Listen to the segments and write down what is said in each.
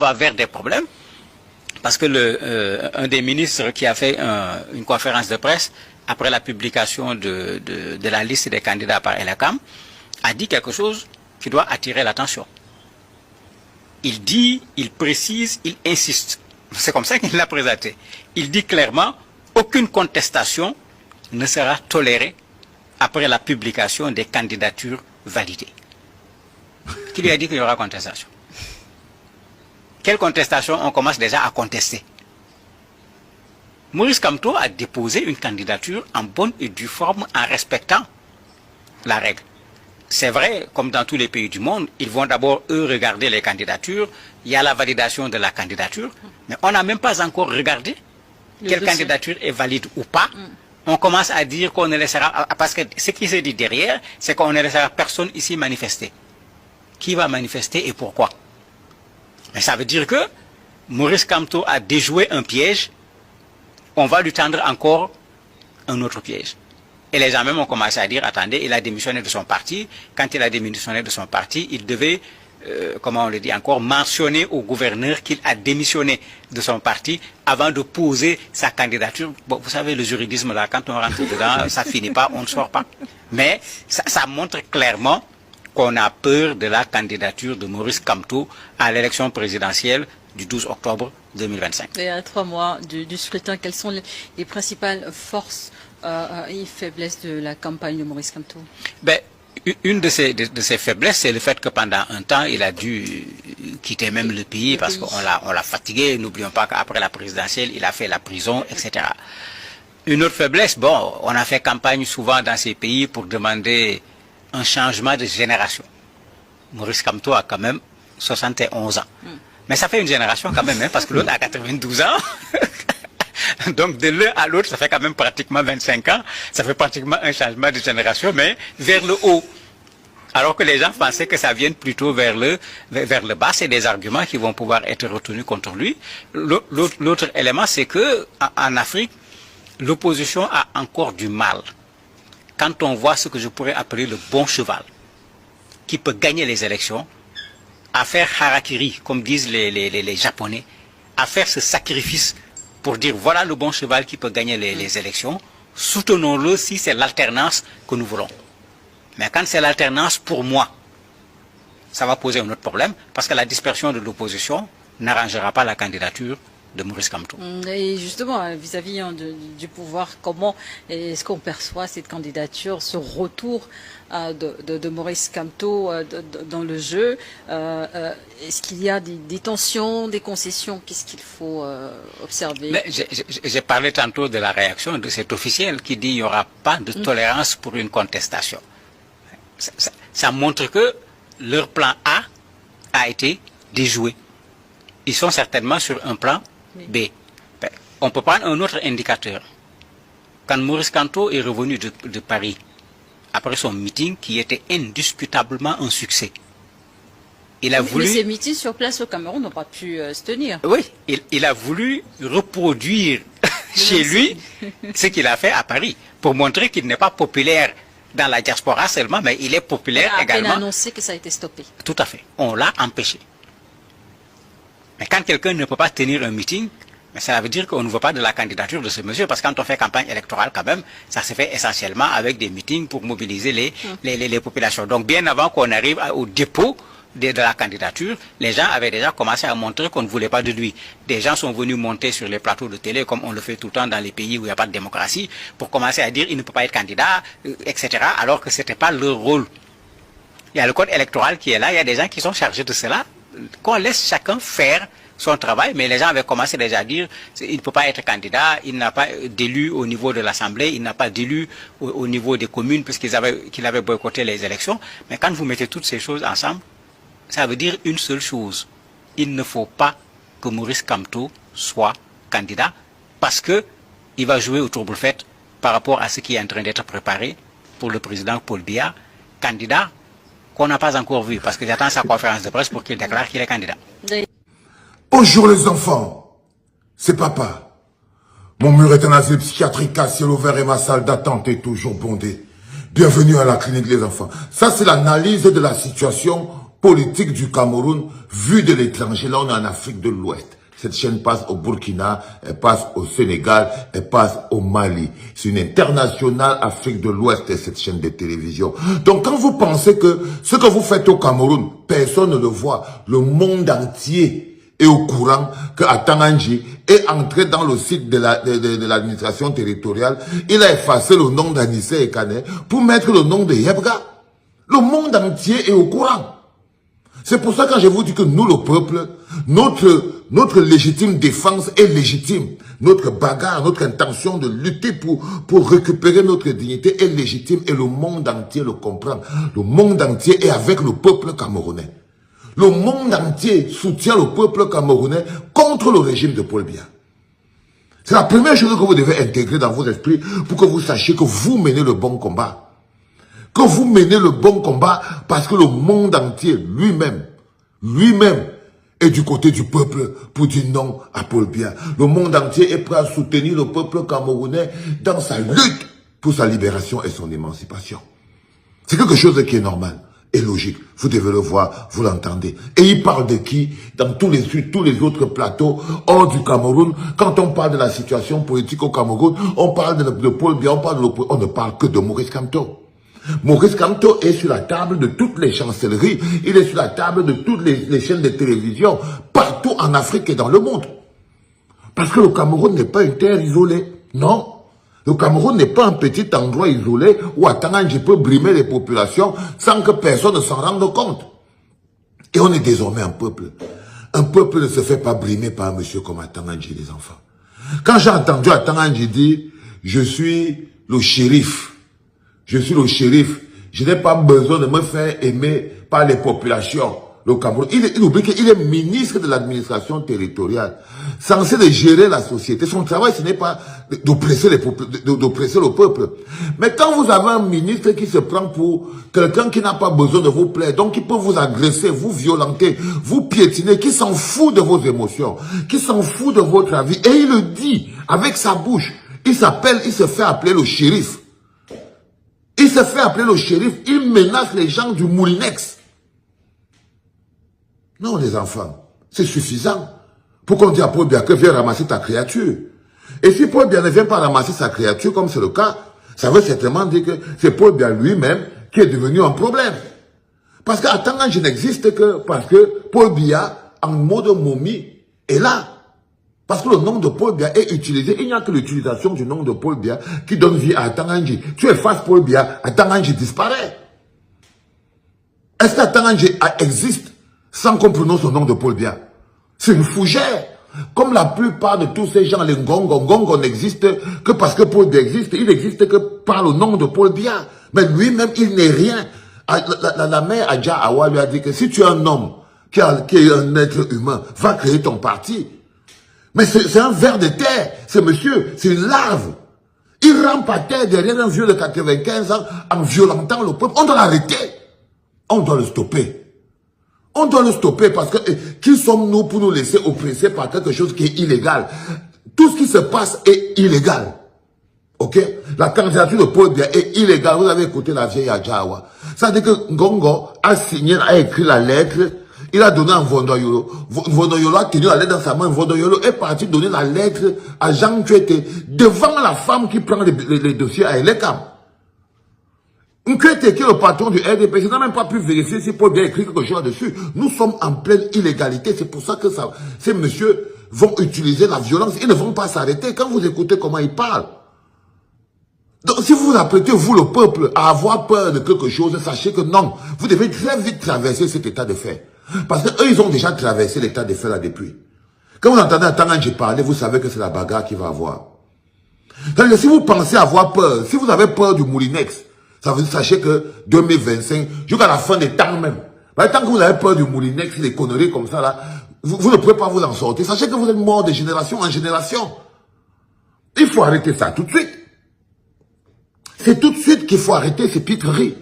va vers des problèmes, parce que un des ministres qui a fait une conférence de presse après la publication de la liste des candidats par Elakam a dit quelque chose qui doit attirer l'attention. Il dit, il précise, il insiste. C'est comme ça qu'il l'a présenté. Il dit clairement, aucune contestation ne sera tolérée après la publication des candidatures validées. Qui lui a dit qu'il y aura contestation? Quelle contestation on commence déjà à contester? Maurice Kamto a déposé une candidature en bonne et due forme en respectant la règle. C'est vrai, comme dans tous les pays du monde, ils vont d'abord, eux, regarder les candidatures. Il y a la validation de la candidature, mais on n'a même pas encore regardé quelle candidature est valide ou pas. On commence à dire qu'on ne laissera... Parce que ce qui se dit derrière, c'est qu'on ne laissera personne ici manifester. Qui va manifester et pourquoi? Mais ça veut dire que Maurice Kamto a déjoué un piège, on va lui tendre encore un autre piège. Et les gens même ont commencé à dire, attendez, il a démissionné de son parti. Quand il a démissionné de son parti, il devait, comment on le dit encore, mentionner au gouverneur qu'il a démissionné de son parti avant de poser sa candidature. Bon, vous savez, le juridisme là, quand on rentre dedans, ça finit pas, on ne sort pas. Mais ça montre clairement qu'on a peur de la candidature de Maurice Kamto à l'élection présidentielle du 12 octobre 2025. Et à 3 mois du scrutin, quelles sont les principales forces et faiblesses de la campagne de Maurice Kamto? Ben, une de ses faiblesses, c'est le fait que pendant un temps, il a dû quitter même le pays parce qu'on l'a fatigué. N'oublions pas qu'après la présidentielle, il a fait la prison, etc. Une autre faiblesse, bon, on a fait campagne souvent dans ces pays pour demander un changement de génération. Maurice Kamto a quand même 71 ans. Mais ça fait une génération quand même, hein, parce que l'autre a 92 ans. Donc de l'un à l'autre, ça fait quand même pratiquement 25 ans. Ça fait pratiquement un changement de génération, mais vers le haut. Alors que les gens pensaient que ça vienne plutôt vers le bas. C'est des arguments qui vont pouvoir être retenus contre lui. L'autre élément, c'est que en Afrique, l'opposition a encore du mal. Quand on voit ce que je pourrais appeler le bon cheval, qui peut gagner les élections, à faire harakiri, comme disent les Japonais, à faire ce sacrifice pour dire voilà le bon cheval qui peut gagner les élections, soutenons-le si c'est l'alternance que nous voulons. Mais quand c'est l'alternance pour moi, ça va poser un autre problème, parce que la dispersion de l'opposition n'arrangera pas la candidature de Maurice Kamto. Et justement, vis-à-vis du pouvoir, comment est-ce qu'on perçoit cette candidature, ce retour de Maurice Kamto dans le jeu? Est-ce qu'il y a des tensions, des concessions? Qu'est-ce qu'il faut observer? J'ai parlé tantôt de la réaction de cet officiel qui dit qu'il n'y aura pas de tolérance pour une contestation. Ça montre que leur plan A a été déjoué. Ils sont certainement sur un plan B. On peut prendre un autre indicateur. Quand Maurice Kamto est revenu de Paris, après son meeting qui était indiscutablement un succès, il a voulu... Mais ces meetings sur place au Cameroun n'ont pas pu se tenir. Oui, il a voulu reproduire chez lui ce qu'il a fait à Paris, pour montrer qu'il n'est pas populaire dans la diaspora seulement, mais il est populaire également. Il a annoncé que ça a été stoppé. Tout à fait. On l'a empêché. Mais quand quelqu'un ne peut pas tenir un meeting, mais ça veut dire qu'on ne veut pas de la candidature de ce monsieur, parce que quand on fait campagne électorale quand même, ça se fait essentiellement avec des meetings pour mobiliser les populations. Donc bien avant qu'on arrive au dépôt de la candidature, les gens avaient déjà commencé à montrer qu'on ne voulait pas de lui. Des gens sont venus monter sur les plateaux de télé, comme on le fait tout le temps dans les pays où il n'y a pas de démocratie, pour commencer à dire il ne peut pas être candidat, etc., alors que ce n'était pas leur rôle. Il y a le code électoral qui est là, il y a des gens qui sont chargés de cela, qu'on laisse chacun faire son travail, mais les gens avaient commencé déjà à dire il ne peut pas être candidat, il n'a pas d'élu au niveau de l'Assemblée, il n'a pas d'élu au niveau des communes puisqu'il avait boycotté les élections. Mais quand vous mettez toutes ces choses ensemble, ça veut dire une seule chose. Il ne faut pas que Maurice Kamto soit candidat parce qu'il va jouer au trouble-fête par rapport à ce qui est en train d'être préparé pour le président Paul Biya, candidat qu'on n'a pas encore vu, parce que j'attends sa conférence de presse pour qu'il déclare qu'il est candidat. Bonjour les enfants, c'est papa. Mon mur est un asile psychiatrique à ciel ouvert et ma salle d'attente est toujours bondée. Bienvenue à la clinique les enfants. Ça c'est l'analyse de la situation politique du Cameroun vue de l'étranger. Là, on est en Afrique de l'Ouest. Cette chaîne passe au Burkina, elle passe au Sénégal, elle passe au Mali. C'est une internationale Afrique de l'Ouest, cette chaîne de télévision. Donc quand vous pensez que ce que vous faites au Cameroun, personne ne le voit, le monde entier est au courant que Atanganji est entré dans le site de l'administration territoriale, il a effacé le nom d'Anissé Ekane pour mettre le nom de Yebga. Le monde entier est au courant. C'est pour ça que quand je vous dis que nous, le peuple, notre légitime défense est légitime. Notre bagarre, notre intention de lutter pour récupérer notre dignité est légitime et le monde entier le comprend. Le monde entier est avec le peuple camerounais. Le monde entier soutient le peuple camerounais contre le régime de Paul Biya. C'est la première chose que vous devez intégrer dans vos esprits pour que vous sachiez que vous menez le bon combat. Que vous menez le bon combat parce que le monde entier lui-même est du côté du peuple pour dire non à Paul Biya. Le monde entier est prêt à soutenir le peuple camerounais dans sa lutte pour sa libération et son émancipation. C'est quelque chose qui est normal et logique. Vous devez le voir, vous l'entendez. Et il parle de qui? Dans tous les autres plateaux hors du Cameroun, quand on parle de la situation politique au Cameroun, on parle de Paul Biya, on ne parle que de Maurice Kamto. Maurice Kamto est sur la table de toutes les chancelleries, il est sur la table de toutes les chaînes de télévision, partout en Afrique et dans le monde. Parce que le Cameroun n'est pas une terre isolée, non. Le Cameroun n'est pas un petit endroit isolé où Atanganji peut brimer les populations sans que personne ne s'en rende compte. Et on est désormais un peuple. Un peuple ne se fait pas brimer par un monsieur comme Atanganji, les enfants. Quand j'ai entendu Atanganji dire « Je suis le shérif », je suis le shérif. Je n'ai pas besoin de me faire aimer par les populations. Le Cameroun, il oublie qu'il est ministre de l'administration territoriale, censé de gérer la société. Son travail, ce n'est pas d'oppresser le peuple. Mais quand vous avez un ministre qui se prend pour quelqu'un qui n'a pas besoin de vous plaire, donc qui peut vous agresser, vous violenter, vous piétiner, qui s'en fout de vos émotions, qui s'en fout de votre avis, et il le dit avec sa bouche. Il se fait appeler le shérif. Il se fait appeler le shérif, il menace les gens du Moulinex. Non, les enfants, c'est suffisant pour qu'on dise à Paul Biya que viens ramasser ta créature. Et si Paul Biya ne vient pas ramasser sa créature, comme c'est le cas, ça veut certainement dire que c'est Paul Biya lui-même qui est devenu un problème. Parce qu'Atanganji n'existe que parce que Paul Biya, en mode momie, est là. Parce que le nom de Paul Biya est utilisé. Il n'y a que l'utilisation du nom de Paul Biya qui donne vie à Atanganji. Tu effaces Paul Biya, Atanganji disparaît. Est-ce qu'Atanganji existe sans qu'on prononce le nom de Paul Biya? C'est une fougère. Comme la plupart de tous ces gens, les Ngongo n'existe que parce que Paul Biya existe. Il n'existe que par le nom de Paul Biya. Mais lui-même, il n'est rien. La mère Adja Awa lui a dit que si tu es un homme qui est un être humain, va créer ton parti. Mais c'est un ver de terre, ce monsieur, c'est une larve. Il rampe à terre derrière un vieux de 95 ans en violentant le peuple. On doit l'arrêter. On doit le stopper. On doit le stopper parce que qui sommes-nous pour nous laisser oppresser par quelque chose qui est illégal? Tout ce qui se passe est illégal. Ok? La candidature de Paul Biya est illégale. Vous avez écouté la vieille Adjawa. Ça veut dire que Ngongo a écrit la lettre. Il a donné à Vondoyolo. Vondoyolo a tenu la lettre dans sa main. Vondoyolo est parti donner la lettre à Jean Nkwete devant la femme qui prend les dossiers à Elekam. Nkwete, qui est le patron du RDP, n'a même pas pu vérifier si Paul Biya a écrit quelque chose là-dessus. Nous sommes en pleine illégalité. C'est pour ça que ces messieurs vont utiliser la violence. Ils ne vont pas s'arrêter. Quand vous écoutez comment ils parlent. Donc, si vous vous apprêtez, vous, le peuple, à avoir peur de quelque chose, sachez que non. Vous devez très vite traverser cet état de fait. Parce qu'eux, ils ont déjà traversé l'état de fait là depuis. Quand vous entendez Atanganji parler, vous savez que c'est la bagarre qu'il va avoir. C'est-à-dire que si vous pensez avoir peur, si vous avez peur du Moulinex, ça veut dire, sachez que 2025, jusqu'à la fin des temps même, tant que vous avez peur du Moulinex, des conneries comme ça là, vous ne pouvez pas vous en sortir. Sachez que vous êtes mort de génération en génération. Il faut arrêter ça tout de suite. C'est tout de suite qu'il faut arrêter ces pitreries.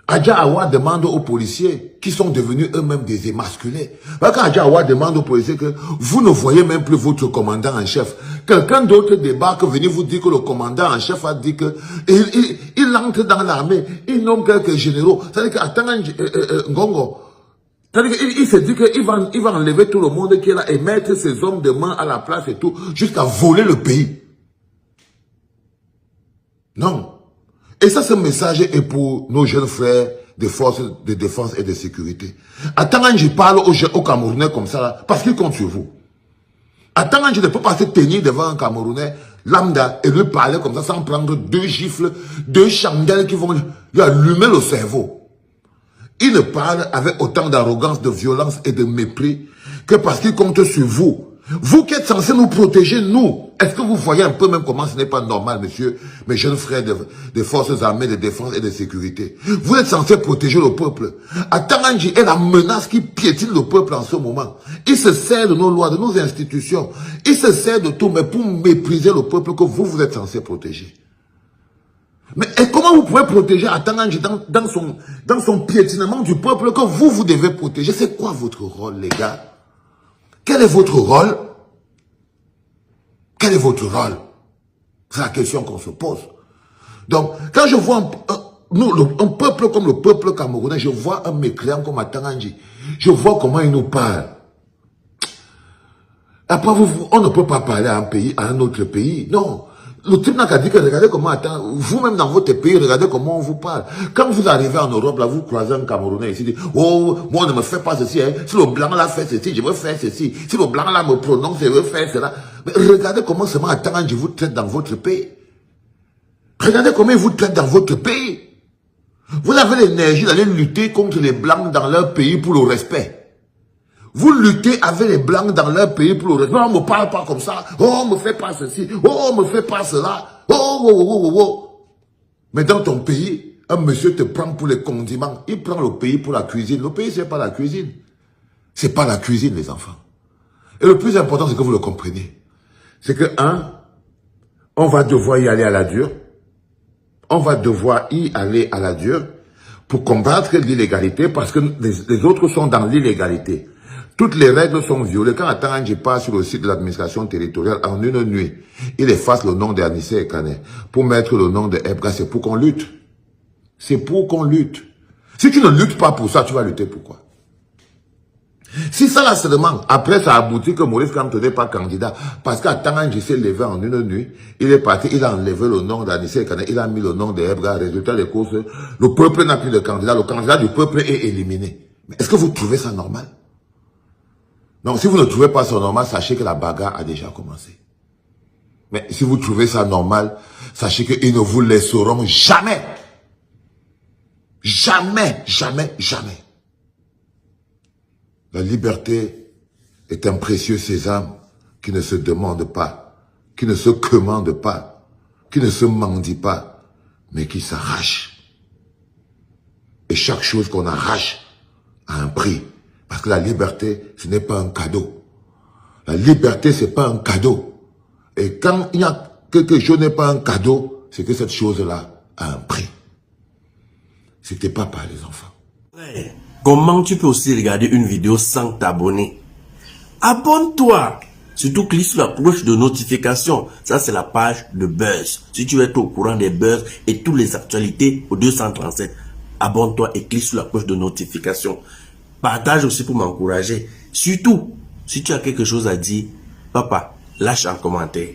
Adja Awa demande aux policiers qui sont devenus eux-mêmes des émasculés. Quand Adja Awa demande aux policiers que vous ne voyez même plus votre commandant en chef, quelqu'un d'autre débarque, venir vous dire que le commandant en chef a dit que il entre dans l'armée, il nomme quelques généraux. C'est-à-dire qu'attends, Ngongo, c'est-à-dire qu'il se dit qu'il va enlever tout le monde qui est là et mettre ses hommes de main à la place et tout, jusqu'à voler le pays. Non. Et ça, ce message est pour nos jeunes frères des forces de défense et de sécurité. Attends, je parle aux Camerounais comme ça, là, parce qu'ils comptent sur vous. Attends, je ne peux pas se tenir devant un Camerounais lambda et lui parler comme ça sans prendre 2 gifles, 2 chandelles qui vont lui allumer le cerveau. Il ne parle avec autant d'arrogance, de violence et de mépris que parce qu'il compte sur vous. Vous qui êtes censés nous protéger, nous. Est-ce que vous voyez un peu même comment ce n'est pas normal, monsieur, mes jeunes frères des forces armées de défense et de sécurité? Vous êtes censés protéger le peuple. Atanganji est la menace qui piétine le peuple en ce moment. Il se sert de nos lois, de nos institutions. Il se sert de tout, mais pour mépriser le peuple que vous êtes censés protéger. Mais et comment vous pouvez protéger Atanganji dans son piétinement du peuple que vous devez protéger? C'est quoi votre rôle, les gars? Quel est votre rôle? Quel est votre rôle? C'est la question qu'on se pose. Donc, quand je vois un peuple comme le peuple camerounais, je vois un mécréant comme Atanganji. Je vois comment il nous parle. Après, on ne peut pas parler à un autre pays. Non. Le type n'a qu'à dire que regardez comment vous-même dans votre pays, regardez comment on vous parle. Quand vous arrivez en Europe, là, vous croisez un Camerounais ici, dit, oh, moi, ne me fais pas ceci, hein. Si le blanc là fait ceci, je veux faire ceci. Si le blanc là me prononce, je veux faire cela. Mais regardez comment seulement Atanganji vous traite dans votre pays. Regardez comment il vous traite dans votre pays. Vous avez l'énergie d'aller lutter contre les blancs dans leur pays pour le respect. Vous luttez avec les blancs dans leur pays pour le respect. On ne me parle pas comme ça. Oh, on ne me fait pas ceci. Oh, on ne me fait pas cela. Oh. Mais dans ton pays, un monsieur te prend pour les condiments. Il prend le pays pour la cuisine. Le pays, c'est pas la cuisine. C'est pas la cuisine, les enfants. Et le plus important, c'est que vous le compreniez. C'est que, on va devoir y aller à la dure. On va devoir y aller à la dure pour combattre l'illégalité parce que les autres sont dans l'illégalité. Toutes les règles sont violées. Quand Atanganji passe sur le site de l'administration territoriale en une nuit, il efface le nom d'Anissé Ekane pour mettre le nom de Ebga. C'est pour qu'on lutte. C'est pour qu'on lutte. Si tu ne luttes pas pour ça, tu vas lutter pour quoi? Si ça là seulement, après ça aboutit que Maurice Kamto n'est pas candidat, parce qu'Atanganji s'est levé en une nuit, il est parti, il a enlevé le nom d'Anissé Ekane, il a mis le nom de Ebga. Résultat des courses, le peuple n'a plus de candidat, le candidat du peuple est éliminé. Mais est-ce que vous trouvez ça normal? Donc, si vous ne trouvez pas ça normal, sachez que la bagarre a déjà commencé. Mais si vous trouvez ça normal, sachez qu'ils ne vous laisseront jamais. Jamais, jamais, jamais. La liberté est un précieux sésame qui ne se demande pas, qui ne se commande pas, qui ne se mendie pas, mais qui s'arrache. Et chaque chose qu'on arrache a un prix. Parce que la liberté, ce n'est pas un cadeau. La liberté, ce n'est pas un cadeau. Et quand il y a quelque chose n'est pas un cadeau, c'est que cette chose-là a un prix. C'était pas par les enfants. Ouais. Comment tu peux aussi regarder une vidéo sans t'abonner? Abonne-toi. Surtout clique sur la cloche de notification. Ça, c'est la page de Buzz. Si tu veux être au courant des buzz et toutes les actualités au 237, abonne-toi et clique sur la cloche de notification. Partage aussi pour m'encourager. Surtout, si tu as quelque chose à dire, papa, lâche un commentaire.